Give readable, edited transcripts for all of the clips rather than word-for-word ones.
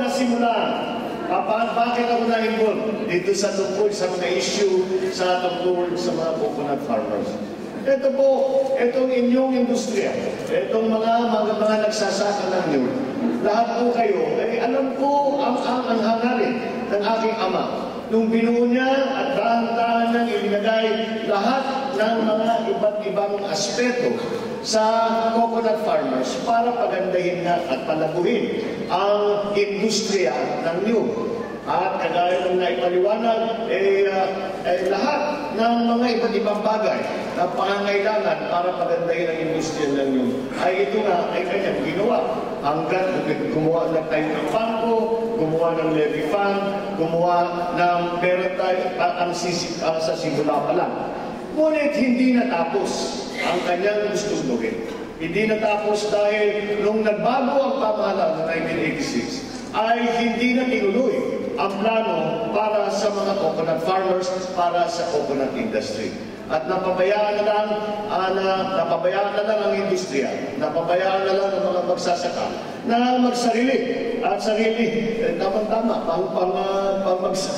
nasimulan. Bakit ako na-involve dito sa tungkol sa mga issue sa tungkol sa mga coconut farmers? Ito po, itong inyong industriya, itong mga nagsasaka ng nyo, lahat po kayo, alam ko ang hangarin ng aking ama. Nung binuo niya at dahan-dahan nang ilinagay lahat ng mga iba't ibang aspeto sa coconut farmers para pagandahin na at palaguhin ang industriya ng niyog. At kagaya ng naipaliwanag, lahat ng mga iba't ibang bagay na pangangailangan para pagandahin ang industriya ng niyog ay ito nga ay kanyang ginawa. Hanggang gumawa na tayo ng bangko, gumawa ng levy fund, gumawa ng meron tayo sa simula pa lang. Ngunit hindi natapos ang kanyang gustong gawin. Hindi natapos dahil nung nagbago ang pamahalaan noong 1986, ay hindi na tinuloy ang plano para sa mga coconut farmers, para sa coconut industry. At napabayaan na lang ang industriya, napabayaan na lang ang mga magsasaka na magsarili at sarili, tama-tama,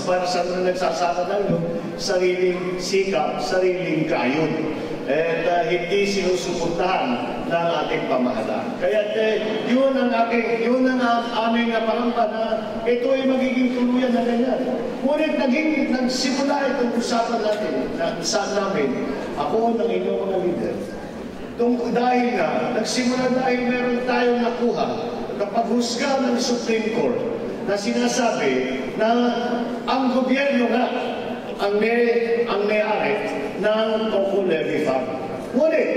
para sa mga nagsasaka ng sariling sikap, sariling kayon. At hindi sinusuportahan ng ating pamahalaan. Kaya yun ang aming pangamba na ito ay magiging tuluyan na ganyan. Ngunit nagsimula itong usapan namin, ako ng inyong mga leader. Dahil nagsimula dahil meron tayong nakuha na paghusga ng Supreme Court na sinasabi na ang gobyerno nga ang may-ari ng Coco Levy Fund. Ngunit,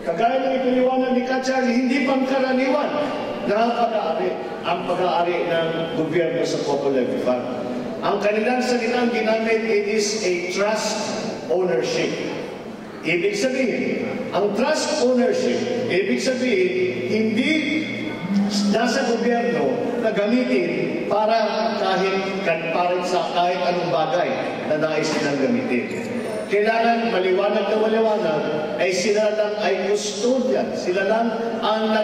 kagaya ng ipiniwanag ni Kachar, hindi pangkaraniwan na ang pag-aari ng gobyerno sa Coco Levy Fund. Ang kanilang salitang ginamit, it is a trust ownership. Ibig sabihin, ang trust ownership, ibig sabihin, hindi nasa gobyerno na gamitin para kahit anong bagay na nais nilang gamitin. Kailangan maliwanag na maliwanag ay sila lang ay custodian. Sila lang ang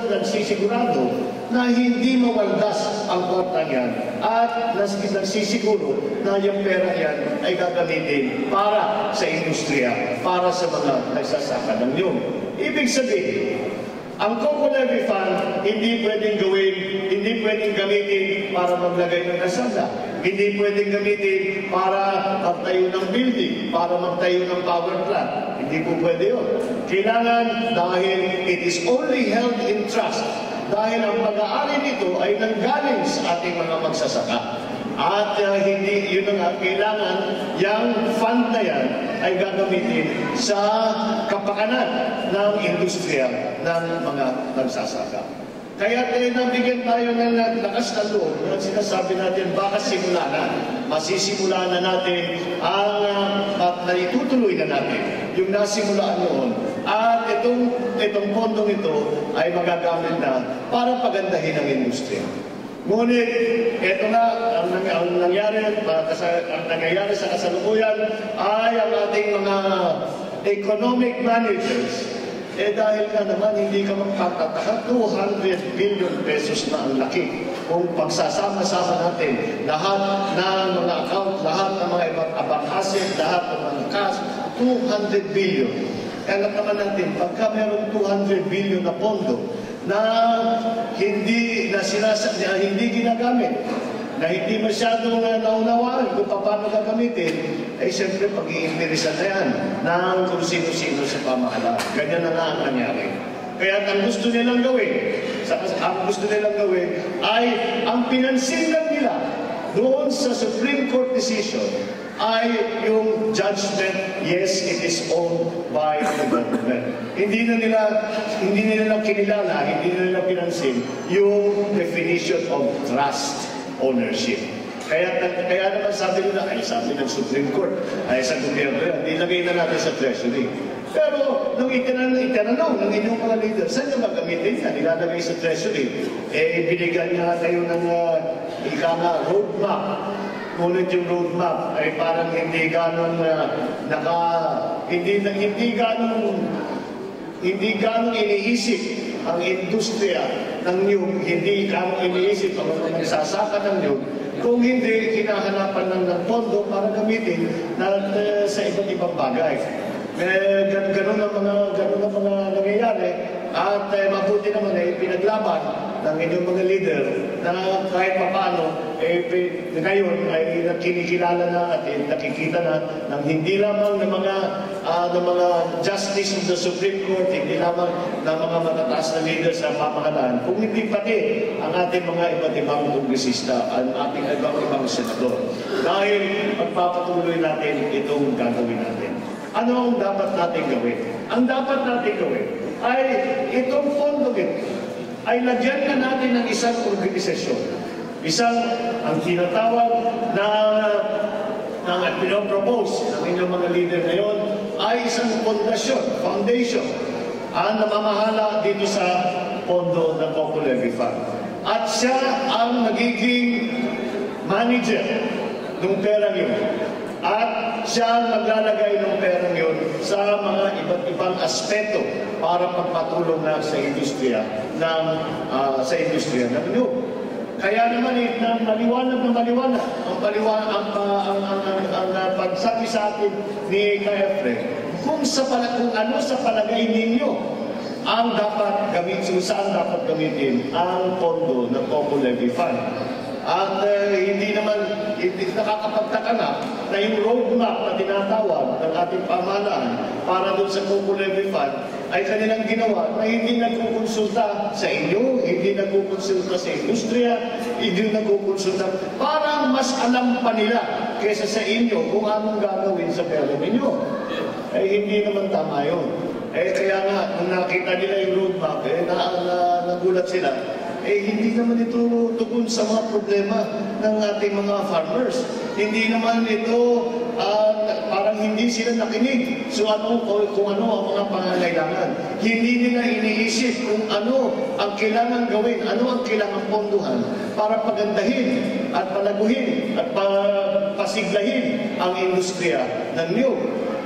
nagsisigurado na hindi mawaldas ang kwarta niyan at nagsisiguro na yung pera yan ay gagamitin para sa industriya, para sa mga nagsasaka ng niyog. Ibig sabihin, ang Coco Levy Fund hindi pwedeng gamitin para maglagay ng nasada. Hindi pwedeng gamitin para magtayo ng building, para magtayo ng power plant. Hindi po pwede yun. Kailangan dahil it is only held in trust. Dahil ang pag-aari nito ay nanggaling sa ating mga magsasaka. At hindi, yun nga, kailangan yung fund na yan ay gagamitin sa kapakanan ng industriya ng mga nagsasaka. Kaya nabigyan tayo ng lakas na loob at sinasabi natin, baka simula na, masisimula na natin at naitutuloy na natin yung nasimulaan noon. At itong pondong ito ay magagamit na para pagandahin ang industriya. Ngunit, ito na, ang nangyayari sa kasalukuyan ay ang ating mga economic managers. Dahil ka naman, hindi ka magpatataka, 200 billion pesos na ang laki. Kung pagsasama-sama natin, lahat ng mga account, lahat ng mga ibang asset, lahat ng mga cash, 200 billion. Kaya naman natin, pagka meron 200 billion na pondo, na hindi ginagamit, na hindi masyadong naunawaan kung paano gagamitin, ay siyempre pag-iimpirisan na yan ng kung sino-sino sa pamahalaan. Ganyan na nga ang nangyari. Kaya ang gusto nilang gawin ay ang pinansin lang nila doon sa Supreme Court decision ay yung judgment, yes, it is owned by the government. Hindi na nila kinilala, hindi na nila pinansin yung definition of trust ownership. Kaya naman sabi ng Supreme Court, ay sa gobyerno yan, nilagay na natin sa Treasury. Pero nung itinanong ng inyong mga leader, saan niya magamitin yan? Nilalagay sa Treasury. Binigyan niya kayo ng roadmap. Ngunit yung roadmap ay parang hindi ganong iniisip ang industriya ng niyog, hindi kang iniisip ang mga nagsasaka ng niyog, kung hindi hinahanapan lang ng pondo para gamitin sa iba't ibang bagay. Ganun ang mga nangyayari at mabuti naman pinaglaban ng inyong mga leader na kahit paano ngayon ay kinikilala na at nakikita na ng hindi lamang ng mga justice of the Supreme Court, hindi lamang ng mga matataas na leader sa pamahalaan, kung hindi pati ang ating mga iba't ibang kongresista, ang ating iba't ibang senador. Dahil magpapatuloy natin itong gagawin natin. Ano ang dapat natin gawin? Ang dapat natin gawin ay itong pondo ay lagyan na natin ng isang organisasyon. Ang tinatawag na pinopropose ng inyong mga leader ngayon ay isang foundation, ang namamahala dito sa pondo ng Coco Levy Fund. At siya ang magiging manager ng pera yun. At siya ang maglalagay ng perang yun sa mga iba't ibang aspeto para pagpatulong na sa industriya ng niyog. Kaya naman maliwanag na maliwanag ang pagsabi sa atin ni Kayafre kung ano sa palagay ninyo ang dapat gamitin, saan dapat gamitin ang pondo ng Coco Levy Fund. At hindi nakakapagtaka na yung roadmap na tinatawag ng ating pamahalaan para doon sa Coco Levy Fund ay kanilang ginawa na hindi nagkukonsulta sa inyo, hindi nagkukonsulta sa industriya, hindi nagkukonsulta. Parang mas alam pa nila kaysa sa inyo kung anong gagawin sa pera ninyo. Hindi naman tama yun. Kaya nga, nung nakita nila yung roadmap, nagulat sila. Hindi naman ito tugon sa mga problema ng ating mga farmers. Hindi naman ito, parang hindi sila nakinig. So kung ano ang mga pangangailangan. Hindi nila iniisip kung ano ang kailangan gawin, ano ang kailangan ponduhan para pagandahin at palaguhin at pasiglahin ang industriya ng niyog.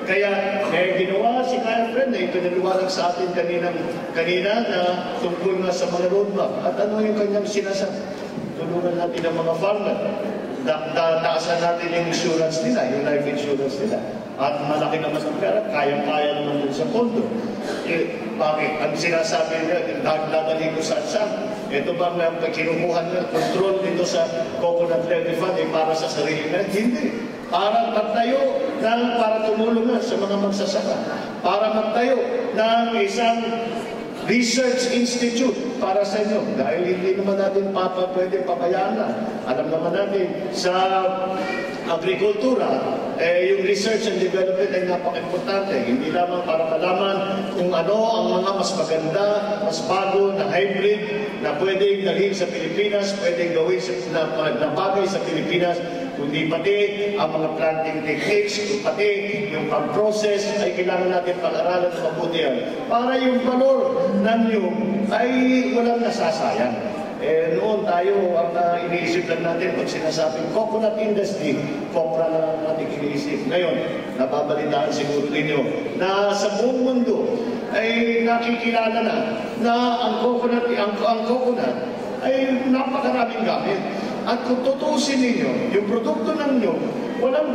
Kaya ginawa si Kayafre na ipinaliwanag sa atin kanina na tungkol na sa mga roadmap. At ano yung kanyang sinasabi? Tulungan natin ang mga farmer. Taasan natin yung insurance nila, yung life insurance nila. At malaki naman ang pera, kaya-kaya naman dun sa pondo. Bakit? Ang sinasabi nila, dadalhin ko saan? Ito ba ang kinukuha nila, control dito sa Coconut Levy Fund para sa sarili nila? Hindi. Para magtayo para tumulong na sa mga magsasaka. Para magtayo ng isang research institute para sa inyo. Dahil hindi naman natin pwede pabayaan na. Alam naman natin sa agrikultura, yung research and development ay napaka-importante. Hindi lamang para malaman kung ano ang mga mas maganda, mas bago na hybrid na pwedeng dalhin sa Pilipinas, pwedeng gawin na bagay sa Pilipinas, kundi pati ang mga planting techniques, pati yung pag-process ay kailangan natin pag-aralan ng mabuti yan. Para yung valor ng niyog ay walang nasasayang. Noon tayo, ang iniisip lang natin pag sinasabing coconut industry, copra lang natin iniisip. Ngayon, nababalitaan siguro ninyo na sa buong mundo ay nakikilala na ang coconut ay napakaraming gamit. At kung tutusin ninyo, yung produkto ng niyog, walang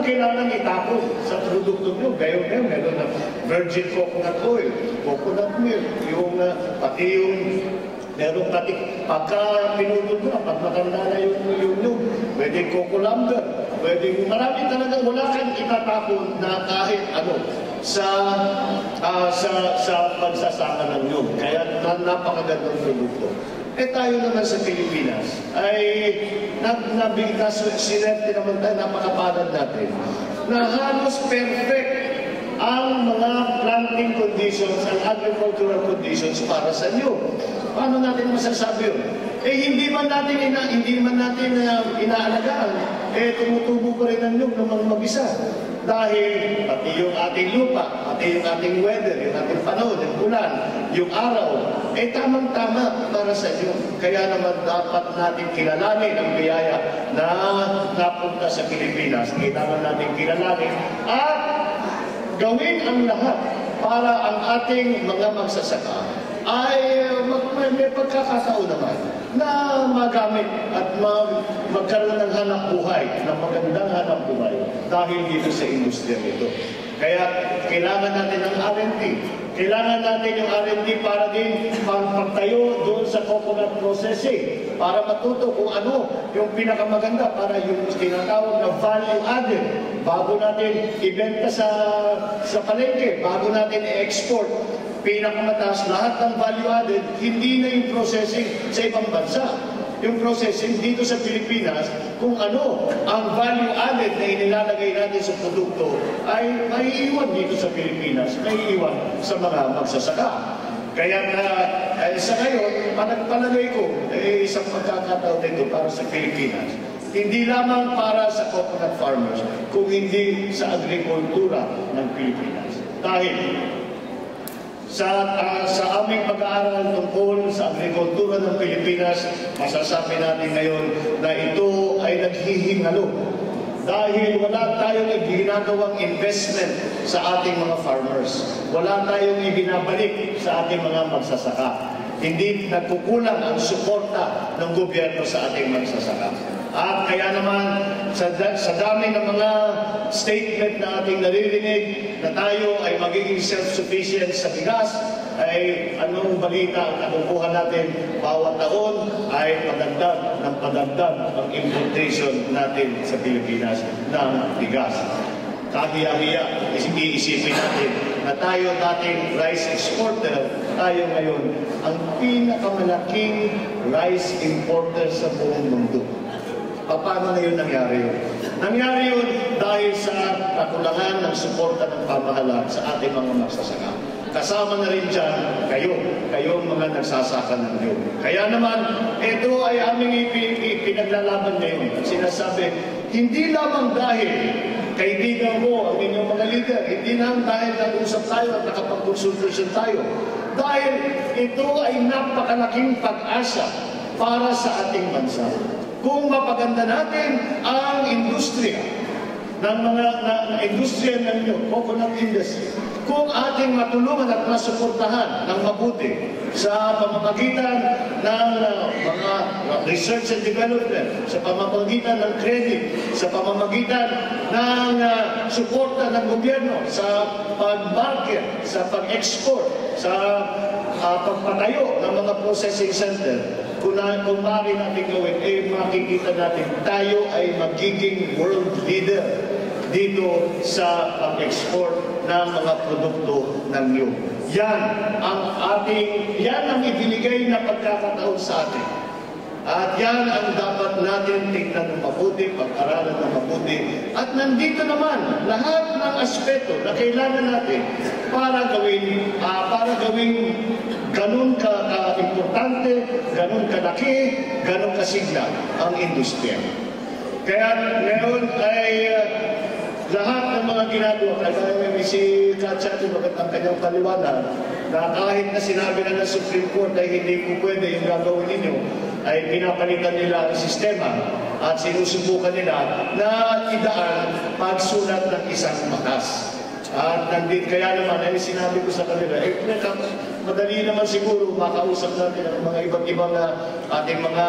kailangan itapon sa produkto nyo. Gayon meron na virgin coconut oil, coconut milk, pati yung meron pati, pagka pinutol mo, pag matanda na yung niyog, pwedeng coco lumber, pwedeng marami talaga, wala kang itatapon na kahit ano sa pagsasaka ng niyog. Kaya napakagandang produkto. Tayo naman sa Pilipinas ay sinerte naman tayo, napakapalad natin, na halos perfect ang mga planting conditions, ang agricultural conditions para sa niyog. Paano natin masasabi yun? Hindi man natin inaalagaan, tumutubo pa rin ang niyog ng mga mag-isa. Dahil pati yung ating lupa, pati yung ating weather, yung ating panahon, yung ulan, yung araw, tamang-tama para sa inyo. Kaya naman dapat natin kilalanin ang biyaya na napunta sa Pilipinas. Kailangan natin kilalanin at gawin ang lahat para ang ating mga magsasaka ay may pagkakataon naman na magamit at magkaroon ng hanap buhay, ng magandang hanap buhay dahil dito sa industriya nito. Kaya kailangan natin ng R&D. Kailangan natin yung R&D para din pagtayo doon sa coconut processing, para matuto kung ano yung pinakamaganda, para yung tinatawag na value added, bago natin ibenta sa palengke, bago natin i-export. Pinakamataas lahat ng value added, hindi na yung processing sa ibang bansa. Yung processing dito sa Pilipinas, kung ano ang value added na inilalagay natin sa produkto ay maiiwan dito sa Pilipinas, maiiwan sa mga magsasaka. Kaya sa ngayon, palagay ko, isang pagkakataon dito para sa Pilipinas. Hindi lamang para sa coconut farmers, kung hindi sa agrikultura ng Pilipinas. Dahil sa aming pag-aaral tungkol sa agrikultura ng Pilipinas, masasabi natin ngayon na ito ay naghihingalo dahil wala tayong ginagawang investment sa ating mga farmers. Wala tayong ibinabalik sa ating mga magsasaka. Hindi nagkukulang ang suporta ng gobyerno sa ating magsasaka. At kaya naman, sa dami ng mga statement na ating naririnig na tayo ay magiging self-sufficient sa bigas, ay anong balita ang nakukuha natin bawat taon ay padagdag ang importation natin sa Pilipinas ng bigas. Kahiya-hiya, iisipin natin na tayo dating rice exporter, tayo ngayon ang pinakamalaking rice importer sa buong mundo. Paano na yun nangyari yun? Nangyari yun dahil sa kakulangan ng suporta ng pamahalaan sa ating mga magsasaka. Kasama na rin dyan kayong mga nagsasaka ng niyog. Kaya naman, ito ay aming pinaglalaban ngayon. Sinasabi, hindi lamang dahil kaibigan mo ang inyong mga leader, hindi lang dahil nag-usap tayo at nakapag-consultation tayo. Dahil ito ay napakalaking pag-asa para sa ating bansa. Kung mapaganda natin ang industriya ng mga industriya ng nyo, coconut industry, kung ating matulungan at masuportahan ng mabuti sa pamamagitan ng mga research and development, sa pamamagitan ng credit, sa pamamagitan ng suporta ng gobyerno, sa pag-market, sa pag-export, sa pagpatayo ng mga processing center, kung maaari natin gawin, makikita natin tayo ay magiging world leader dito sa pag-export ng mga produkto ng niyog. Yan ang ibinigay na pagkakataon sa atin. At yan ang dapat natin tingnan ng mabuti, pag-aralan ng mabuti. At nandito naman lahat ng aspeto na kailangan natin para gawing ganun ka-importante, ganun kalaki, ganun kasigla ang industriya. Kaya ngayon ay lahat ng mga ginagawa, kaya may si Katsyati magandang kanyang paliwanag, na kahit na sinabi na ng Supreme Court ay hindi po pwede yung gagawin ninyo, ay pinapalitan nila ang sistema at sinusubukan nila na idaan pagsulat ng isang batas. At nandito kaya naman ay sinabi ko sa kanila, madali naman siguro makausap natin ang mga iba't ibang ating mga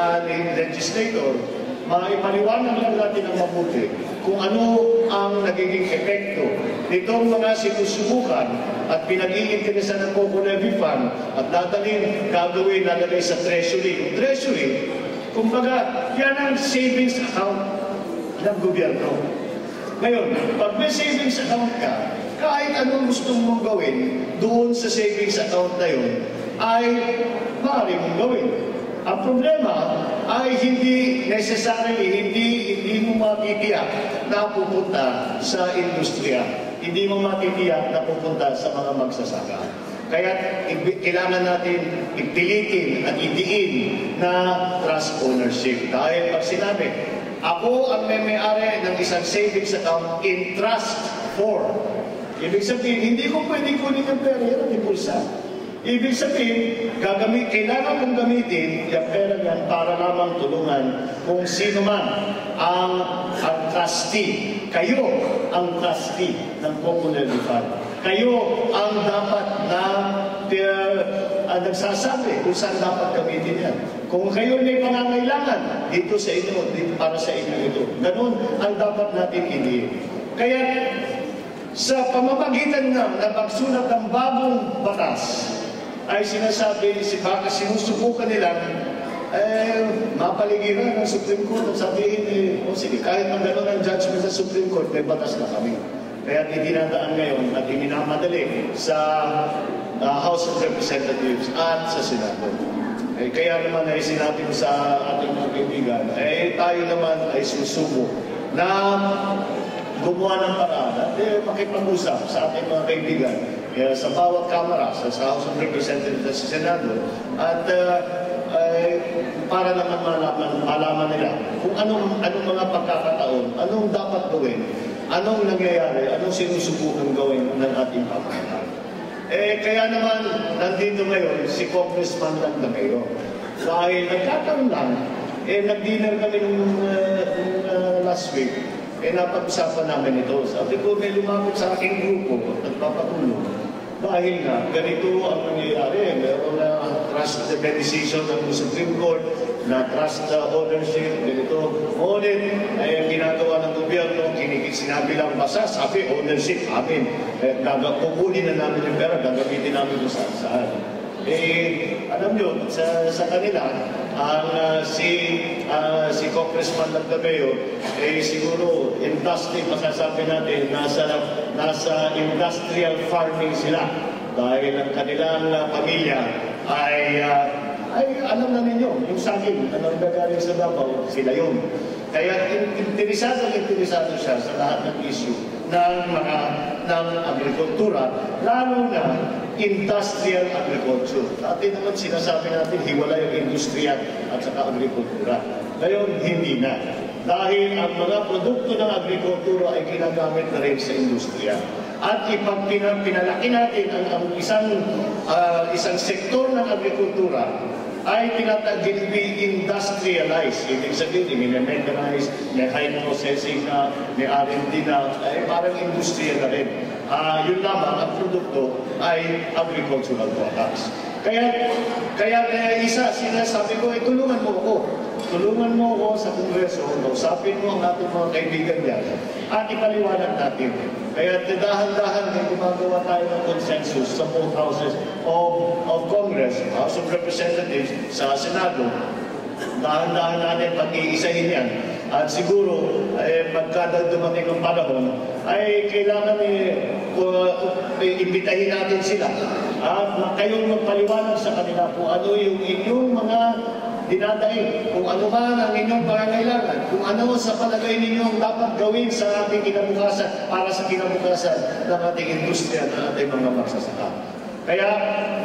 legislator, maipaliwanag lang natin ang mabuti kung ano ang nagiging epekto nitong mga sinusubukan at pinag-iinteresan ng Coco Levy Fund at gagawin, lalagay sa treasury. Yung treasury, kumbaga, yan ang savings account ng gobyerno. Ngayon, pag may savings account ka, kahit anong gusto mong gawin doon sa savings account na yun, ay maaari mong gawin. Ang problema ay hindi mo matitiyak na pupunta sa industriya. Hindi mo matitiyak na pupunta sa mga magsasaka. Kaya kailangan natin ipilitin at idiin na trust ownership. Dahil pag sinabi, ako ang may-ari ng isang savings account in trust for. Ibig sabihin, hindi ko pwedeng kunin ang pera yan at ipulsa. Ibig sabihin, kailangan mong gamitin yung pera yan para lamang tulungan kung sino man ang trustee. Kayo ang trustee ng Coco Levy Fund. Kayo ang dapat na nagsasabi kung saan dapat gamitin yan. Kung kayo may pangangailangan, dito sa inyo, dito para sa inyo ito. Ganun ang dapat natin hindi. Kaya sa pamamagitan na pagsulat ng bagong batas, ay sinasabi, baka sinusubukan nila, mapaligiran ng Supreme Court at sabihin, o sige, kahit ang gano'n ang judgment sa Supreme Court, may batas na kami. Kaya itinadaan ngayon at iminamadali sa House of Representatives at sa Senado. Kaya naman ay sinabi ko sa ating mga kaibigan, tayo naman ay susubok na gumawa ng paraan at makipag-usap sa ating mga kaibigan sa bawat kamara, sa House of Representatives at sa Senado, at para naman malaman nila kung anong mga pagkakataon, anong dapat gawin, anong nangyayari, anong sinusubukan gawin ng ating pamahalaan. Kaya naman, nandito ngayon, si Congressman Lagdameo. Dahil nagkataon lang, nag-dinner kami nung last week, napag-usapan namin ito. Sabi ko, may lumapit sa aking grupo at nagpapatulong. Dahil nga, ganito ang nangyayari. Meron na trust the decision ng Supreme Court, na trust ownership, ganito. Ngunit, ay ang ginagawa ng gobyerno, sinabi lang basta, sabi ownership, amin. Kukunin na namin yung pera, gagamitin namin kung saan. Alam nyo, sa kanila, si Congressman Lagdameo, siguro industry, masasabi natin, nasa industrial farming sila. Dahil ang kanilang pamilya ay alam na ninyo, yung saging na nanggagaling sa Davao, sila yun. Kaya interesado siya sa lahat ng issue ng agrikultura, lalo na industrial agriculture. Dati naman sinasabi natin, hiwalay yung industriya at saka agrikultura. Ngayon, hindi na. Dahil ang mga produkto ng agrikultura ay ginagamit na rin sa industriya. At ipag pinalaki natin ang isang sektor ng agrikultura, ay tinatagil industrialize. Ibig sabihin, may mechanize, may high processing na, may R&D na, ay parang industriya na rin. Yun lamang, ang produkto ay agricultural products. Kaya sinasabi ko, tulungan mo ako. Tulungan mo ako sa Kongreso, usapin mo ang ating mga kaibigan dyan, at ipaliwanag natin. Kaya dahan-dahan may gumagawa tayo ng consensus sa both houses of Congress, House of Representatives, sa Senado. Dahan-dahan natin pag-iisahin yan. At siguro, pagkada dumating ang panahon, ay kailangan imbitahin natin sila. At kayong magpaliwanag sa kanila kung ano yung inyong mga dinadaig, kung ano man ang inyong pangangailangan, kung ano sa palagay ninyong dapat gawin sa ating kinabukasan, para sa kinabukasan ng ating industriya, ng ating mga magsasaka. Kaya,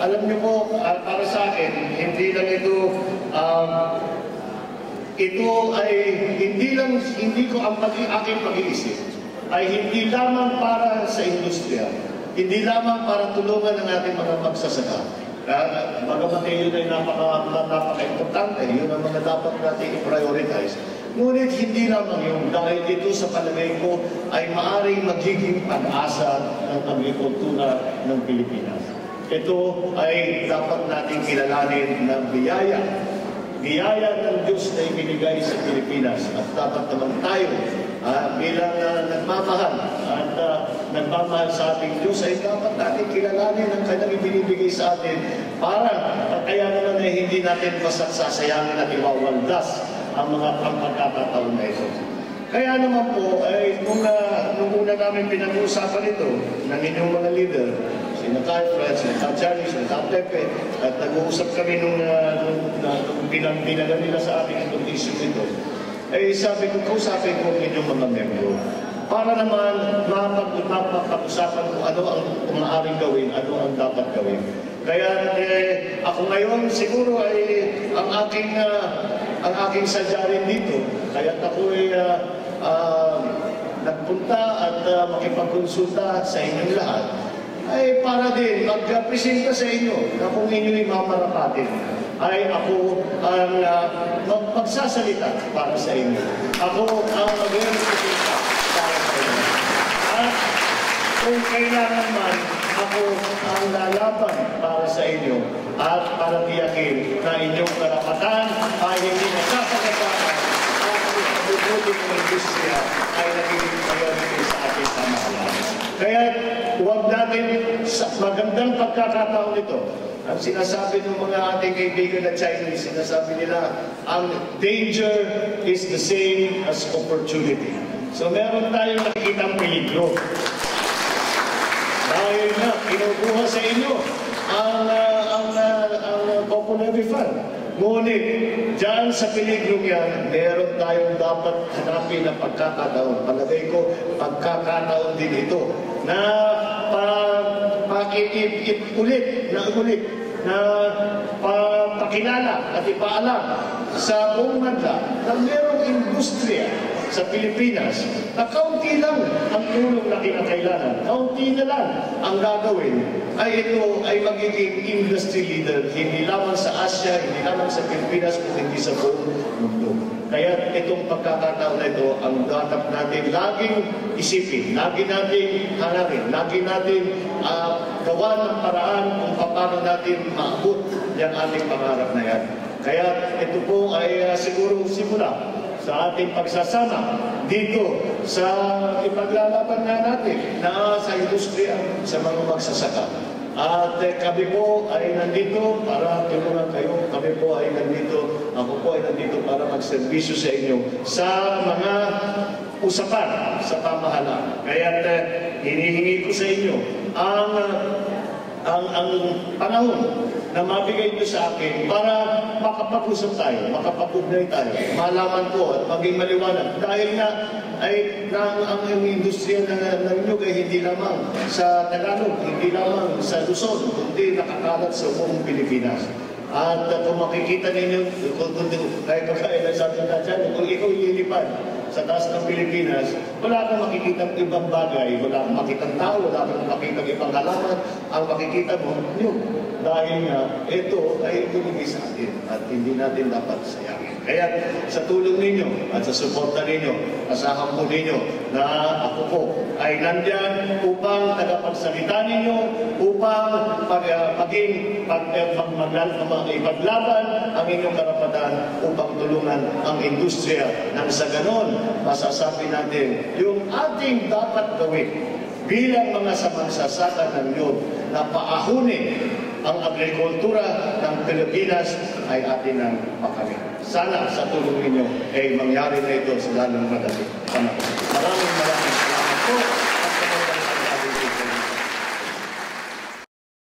alam niyo po, para sa akin, hindi lang ito ay hindi ko ang aking pag-iisip, ay hindi lamang para sa industriya, hindi lamang para tulungan ang ating mga magsasaka. Bagamat yun ay napaka-importante, yun ang mga dapat natin i-prioritize. Ngunit hindi lamang yun, dahil ito sa palagay ko ay maaaring magiging pag-asa ng agrikultura ng Pilipinas. Ito ay dapat natin kilalanin ng biyaya. Biyaya ng Diyos na ibinigay sa Pilipinas. At dapat naman tayo bilang nagmamahal at nagmamahal sa ating Diyos ay dapat natin kilalanin ang kanyang ibinibigay sa atin para kaya naman ay hindi natin basta sasayangin at iwawaldas ang mga pagkakataon na ito. Kaya naman po, nung una namin pinag-uusapan ito ng inyong mga leader, sina Fred, sina Charlie, sina Pepe, at nag-uusap kami nung pinagawa nila sa akin itong issue ito, sabi ko, kausapin ko inyong mga membro para naman mapag-usapan kung ano ang maaaring gawin, ano ang dapat gawin. Kaya ako ngayon siguro ay ang aking sadya rin dito. Kaya ako ay nagpunta at makipagkonsulta sa inyong lahat ay para din magpresenta sa inyo na kung inyo'y mamarapatin ay ako ang magsasalita para sa inyo. Ako ang mag-representa para sa inyo. At kung kailangan man, ako ang lalaban para sa inyo at para tiyakin na inyong karapatan ay hindi nasasagapan at ang kabubuti ng industriya ay naging priority sa ating pamahalaan. Kaya huwag natin sa magandang pagkakataon ito. Ang sinasabi ng mga ating kaibigan na Chinese, sinasabi nila, ang danger is the same as opportunity. So meron tayong nakikitang peligro. Dahil na kinukuha sa inyo ang Popular Fund. Ngunit, dyan sa peligrong yan, meron tayong dapat hanapin na pagkakataon. Palagay ko, pagkakataon din ito na ulit na pakilala at ipaalam sa buong bansa na merong industriya sa Pilipinas na kaunti lang ang tulong na kinakailangan, kaunti na lang ang gagawin, ay ito ay magiging industry leader, hindi lamang sa Asia, hindi lamang sa Pilipinas, kundi sa buong mundo. Kaya itong pagkakataon na ito, ang dapat natin laging isipin, lagi natin hanapin, lagi natin gawa ng paraan kung paano natin maabot yung ating pangarap na yan. Kaya ito po ay siguro simula sa ating pagsasama dito sa ipaglalaban na natin na sa industriya, sa mga magsasaka. At kami po ay nandito para tulungan kayo. Kami po ay nandito, ako po ay nandito para magserbisyo sa inyo sa mga usapan sa pamahalaan. Kaya hinihingi ko sa inyo ang panahon na mabigay nyo sa akin para makapag-usap tayo, makapag-ugnay tayo, malaman ko at maging maliwanag. Dahil nga ay ang industriya ng nyug ay hindi lamang sa Tagalog, hindi lamang sa Luzon, kundi nakakalat sa buong Pilipinas. At kung makikita ninyo, kahit pagkailan sa ating dyan, kung ikaw ililipad sa taas ng Pilipinas, wala kang makikita ibang bagay, wala kang makikita tao, wala kang makikita ibang halaman, ang makikita mo, nyug. Dahil nga, ito ay binigay sa atin at hindi natin dapat sayangin. Kaya sa tulong ninyo at sa suporta ninyo, asahan po ninyo na ako po ay nandyan upang tagapagsalita ninyo, upang ipaglaban ang inyong karapatan upang tulungan ang industriya nang sa ganon masasabi natin yung ating dapat gawin bilang mga samagsasaka ng nyug na paahunin ang agrikultura ng Pilipinas ay atin ang pakamit. Sana sa tulong ninyo ay mangyari na ito sa lalong madali.